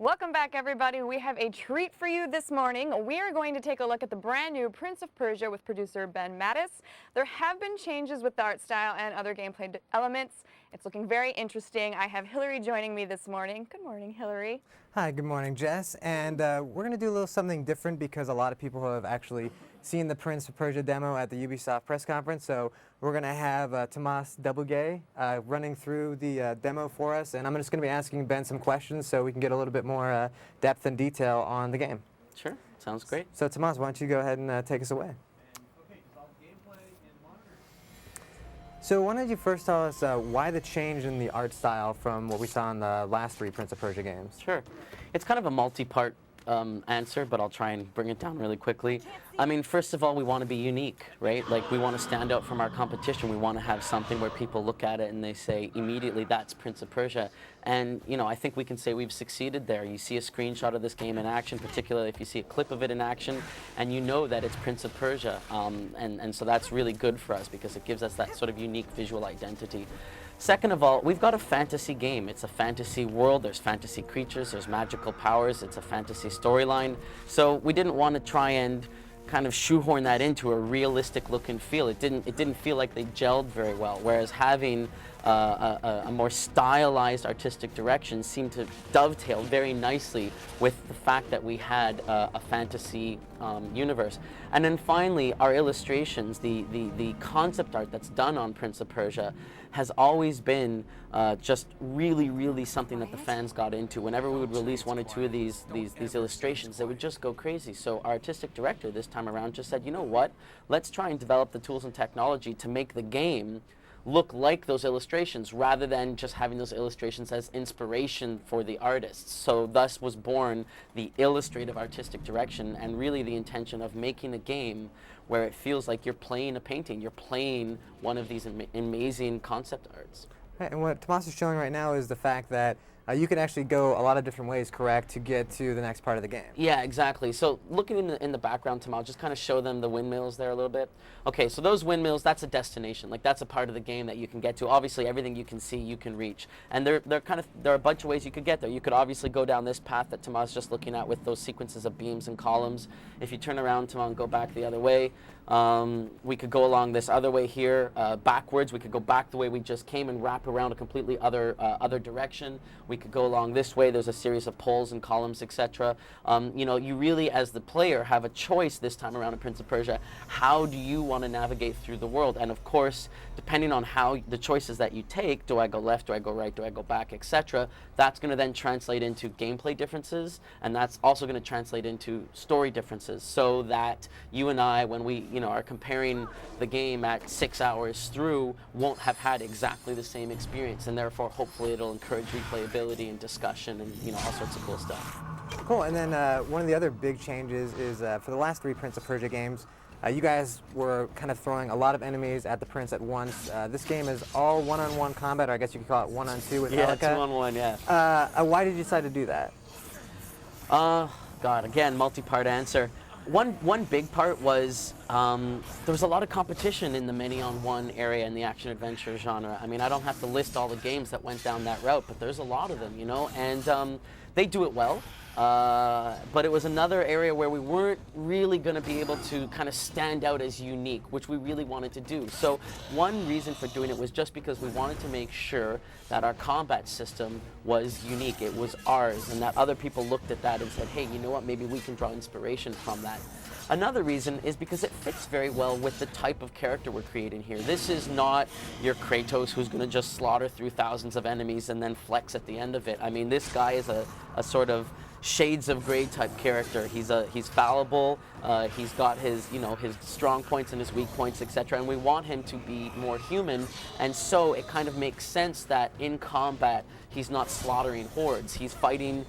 Welcome back, everybody. We have a treat for you this morning. We are going to take a look at the brand new Prince of Persia with producer Ben Mattis. There have been changes with the art style and other gameplay elements. It's looking very interesting. I have Hillary joining me this morning. Good morning, Hillary. Hi, good morning, Jess. And we're going to do a little something different because a lot of people have actually seen the Prince of Persia demo at the Ubisoft press conference. So we're going to have Tomas Doublegay running through the demo for us. And I'm just going to be asking Ben some questions so we can get a little bit more depth and detail on the game. Sure, sounds great. So Tomas, why don't you go ahead and take us away? So why don't you first tell us why the change in the art style from what we saw in the last three Prince of Persia games? Sure. It's kind of a multi-part answer, but I'll try and bring it down really quickly. I mean, first of all, we want to be unique, right? Like, we want to stand out from our competition. We want to have something where people look at it and they say immediately, that's Prince of Persia. And, you know, I think we can say we've succeeded there. You see a screenshot of this game in action, particularly if you see a clip of it in action, and you know that it's Prince of Persia. And so that's really good for us because it gives us that sort of unique visual identity. Second of all, we've got a fantasy game. It's a fantasy world. There's fantasy creatures. There's magical powers. It's a fantasy storyline. So we didn't want to try and kind of shoehorn that into a realistic look and feel. It didn't feel like they gelled very well. Whereas having a more stylized artistic direction seemed to dovetail very nicely with the fact that we had a fantasy universe. And then finally, our illustrations, the concept art that's done on Prince of Persia has always been just really something that the fans got into. Whenever we would release one or two of these illustrations, they would just go crazy. So our artistic director this time around just said, you know what, let's try and develop the tools and technology to make the game look like those illustrations rather than just having those illustrations as inspiration for the artists. So thus was born the illustrative artistic direction and really the intention of making a game where it feels like you're playing a painting, you're playing one of these amazing concept arts. Right, and what Tomas is showing right now is the fact that you can actually go a lot of different ways, correct, to get to the next part of the game. Yeah, exactly. So looking in the background, Tom, I'll just kind of show them the windmills there a little bit. Okay, so those windmills, that's a destination. Like, that's a part of the game that you can get to. Obviously, everything you can see, you can reach. And there are a bunch of ways you could get there. You could obviously go down this path that Tomas is just looking at with those sequences of beams and columns. If you turn around, Tom, and go back the other way, we could go along this other way here, backwards. We could go back the way we just came and wrap around a completely other direction. We could go along this way. There's a series of poles and columns, etc. You know, you really, as the player, have a choice this time around in Prince of Persia. How do you want to navigate through the world? And of course, depending on how the choices that you take, do I go left, do I go right, do I go back, etc., that's going to then translate into gameplay differences, and that's also going to translate into story differences, so that you and I, when we are comparing the game at 6 hours through, won't have had exactly the same experience, and therefore hopefully it'll encourage replayability and discussion and all sorts of cool stuff. Cool, and then one of the other big changes is for the last three Prince of Persia games, you guys were kind of throwing a lot of enemies at the prince at once. This game is all one-on-one combat, or I guess you could call it one-on-two with Elica. Yeah, 2-on-1, yeah. Why did you decide to do that? God, again, multi-part answer. One big part was there was a lot of competition in the many-on-one area in the action-adventure genre. I mean, I don't have to list all the games that went down that route, but there's a lot of them, and they do it well. But it was another area where we weren't really going to be able to kind of stand out as unique, which we really wanted to do. So one reason for doing it was just because we wanted to make sure that our combat system was unique, it was ours, and that other people looked at that and said, hey, you know what, maybe we can draw inspiration from that. Another reason is because it fits very well with the type of character we're creating here. This is not your Kratos who's going to just slaughter through thousands of enemies and then flex at the end of it. I mean, this guy is a sort of Shades of Grey type character. He's fallible. He's got his his strong points and his weak points, etc. And we want him to be more human. And so it kind of makes sense that in combat he's not slaughtering hordes. He's fighting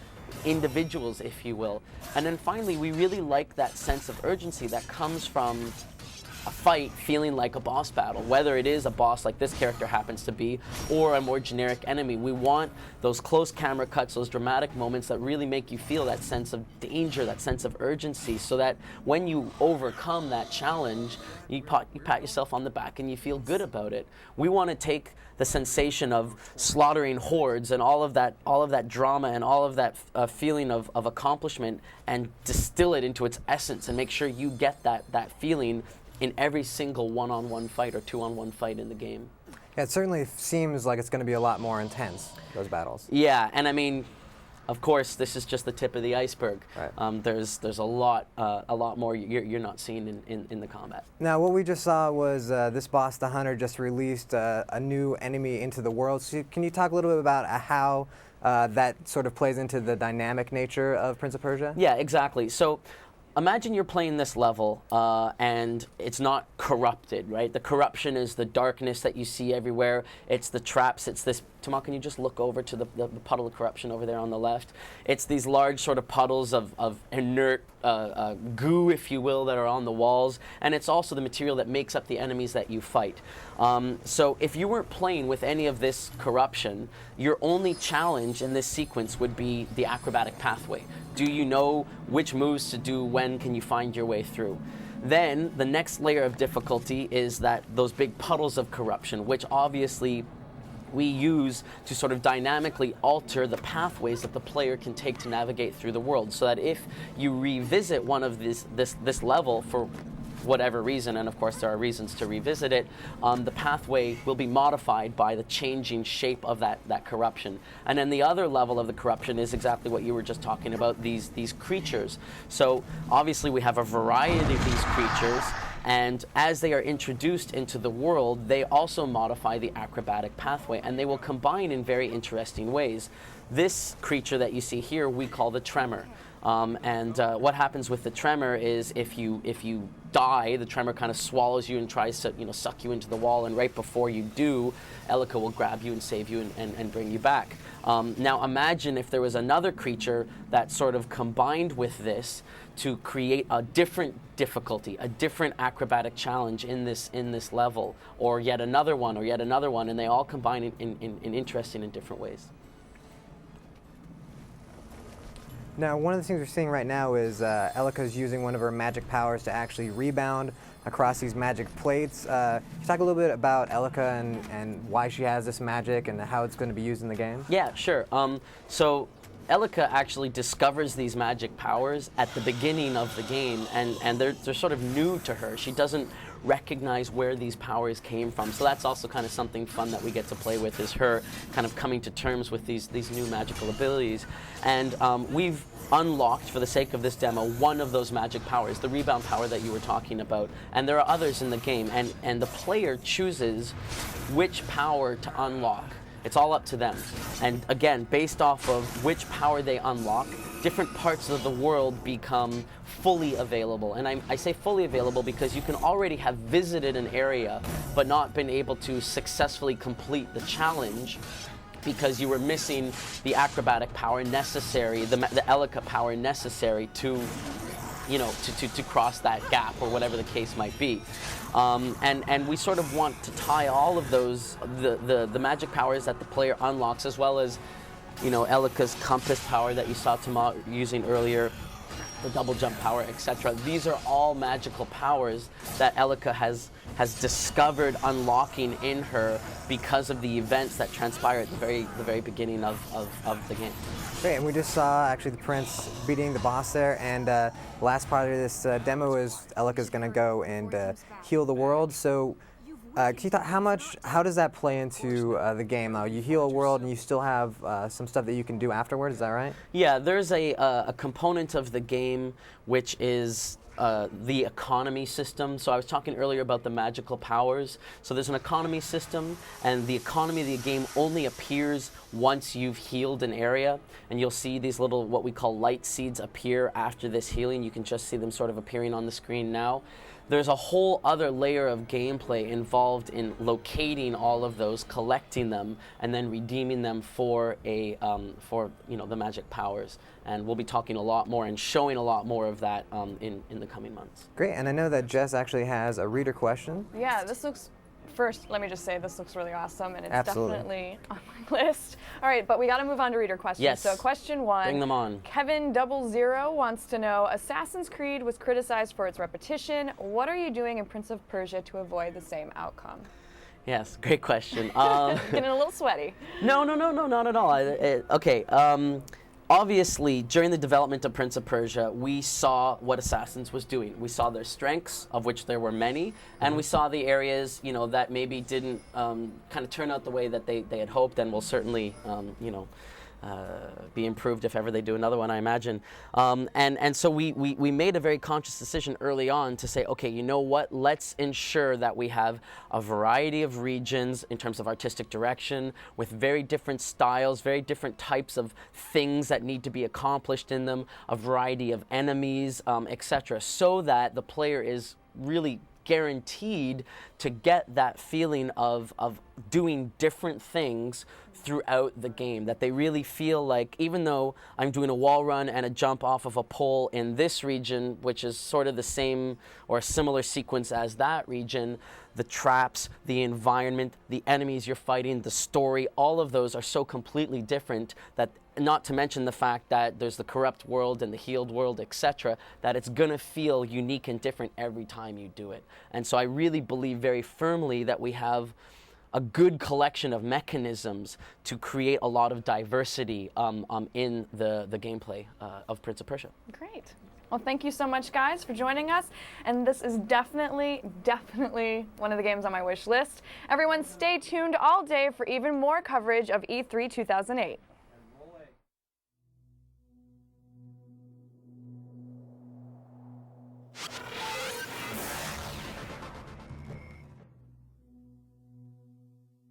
individuals, if you will. And then finally, we really like that sense of urgency that comes from a fight feeling like a boss battle, whether it is a boss like this character happens to be, or a more generic enemy. We want those close camera cuts, those dramatic moments that really make you feel that sense of danger, that sense of urgency, so that when you overcome that challenge, you pat yourself on the back and you feel good about it. We want to take the sensation of slaughtering hordes and all of that drama and all of that feeling of accomplishment and distill it into its essence and make sure you get that feeling in every single one-on-one fight or two-on-one fight in the game. Yeah, it certainly seems like it's going to be a lot more intense, those battles. Yeah, and I mean, of course, this is just the tip of the iceberg. Right. There's a lot more you're not seeing in the combat. Now, what we just saw was this boss, the Hunter, just released a new enemy into the world. So can you talk a little bit about how that sort of plays into the dynamic nature of Prince of Persia? Yeah, exactly. So imagine you're playing this level and it's not corrupted, right? The corruption is the darkness that you see everywhere. It's the traps. It's this. Tamal, can you just look over to the puddle of corruption over there on the left? It's these large sort of puddles of inert goo, if you will, that are on the walls. And it's also the material that makes up the enemies that you fight. So if you weren't playing with any of this corruption, your only challenge in this sequence would be the acrobatic pathway. Do you know which moves to do? When can you find your way through? Then the next layer of difficulty is that those big puddles of corruption, which obviously we use to sort of dynamically alter the pathways that the player can take to navigate through the world, so that if you revisit one of this level for whatever reason, and of course there are reasons to revisit it, the pathway will be modified by the changing shape of that corruption. And then the other level of the corruption is exactly what you were just talking about, these creatures. So obviously we have a variety of these creatures, and as they are introduced into the world, they also modify the acrobatic pathway, and they will combine in very interesting ways. This creature that you see here we call the Tremor. What happens with the Tremor is if you die, the Tremor kind of swallows you and tries to suck you into the wall, and right before you do, Elica will grab you and save you and bring you back. Now imagine if there was another creature that sort of combined with this to create a different difficulty, a different acrobatic challenge in this level, or yet another one, and they all combine in interesting and different ways. Now, one of the things we're seeing right now is Elica's using one of her magic powers to actually rebound across these magic plates. Can you talk a little bit about Elica and why she has this magic and how it's going to be used in the game? Yeah, sure. So Elica actually discovers these magic powers at the beginning of the game, and they're sort of new to her. She doesn't recognize where these powers came from. So that's also kind of something fun that we get to play with, is her kind of coming to terms with these new magical abilities. And we've unlocked, for the sake of this demo, one of those magic powers, the rebound power that you were talking about. And there are others in the game, and the player chooses which power to unlock. It's all up to them. And again, based off of which power they unlock, different parts of the world become fully available. And I say fully available because you can already have visited an area but not been able to successfully complete the challenge because you were missing the acrobatic power necessary, the Elica power necessary to cross that gap, or whatever the case might be. And we sort of want to tie all of those, the magic powers that the player unlocks, as well as, Elica's compass power that you saw Tama using earlier, the double jump power, etc. These are all magical powers that Elica has discovered unlocking in her because of the events that transpire at the very beginning of the game. Great, and we just saw actually the prince beating the boss there, and the last part of this demo is Elica's going to go and heal the world. So can you talk, how does that play into the game? You heal a world and you still have some stuff that you can do afterwards, is that right? Yeah, there's a component of the game which is the economy system. So I was talking earlier about the magical powers. So there's an economy system, and the economy of the game only appears once you've healed an area, and you'll see these little, what we call light seeds, appear after this healing. You can just see them sort of appearing on the screen now. there's a whole other layer of gameplay involved in locating all of those, collecting them, and then redeeming them for the magic powers. And we'll be talking a lot more and showing a lot more of that in the coming months. Great, and I know that Jess actually has a reader question. Yeah, this looks. First, let me just say this looks really awesome, and it's Absolutely. definitely on my list. All right, but we got to move on to reader questions. Yes. So question 1. Bring them on. Kevin00 wants to know, Assassin's Creed was criticized for its repetition. What are you doing in Prince of Persia to avoid the same outcome? Yes, great question. Getting a little sweaty. No, not at all. Okay. Obviously, during the development of Prince of Persia, we saw what Assassins was doing. We saw their strengths, of which there were many, and we saw the areas, that maybe didn't kind of turn out the way that they had hoped, and will certainly, be improved if ever they do another one, I imagine. And so we made a very conscious decision early on to say, okay, you know what? Let's ensure that we have a variety of regions in terms of artistic direction, with very different styles, very different types of things that need to be accomplished in them, a variety of enemies, etc., so that the player is really guaranteed to get that feeling of doing different things throughout the game, that they really feel like, even though I'm doing a wall run and a jump off of a pole in this region, which is sort of the same or a similar sequence as that region, the traps, the environment, the enemies you're fighting, the story, all of those are so completely different, that not to mention the fact that there's the corrupt world and the healed world, etc., that it's going to feel unique and different every time you do it. And so I really believe very firmly that we have a good collection of mechanisms to create a lot of diversity in the gameplay of Prince of Persia. Great. Well, thank you so much, guys, for joining us. And this is definitely one of the games on my wish list. Everyone, stay tuned all day for even more coverage of E3 2008.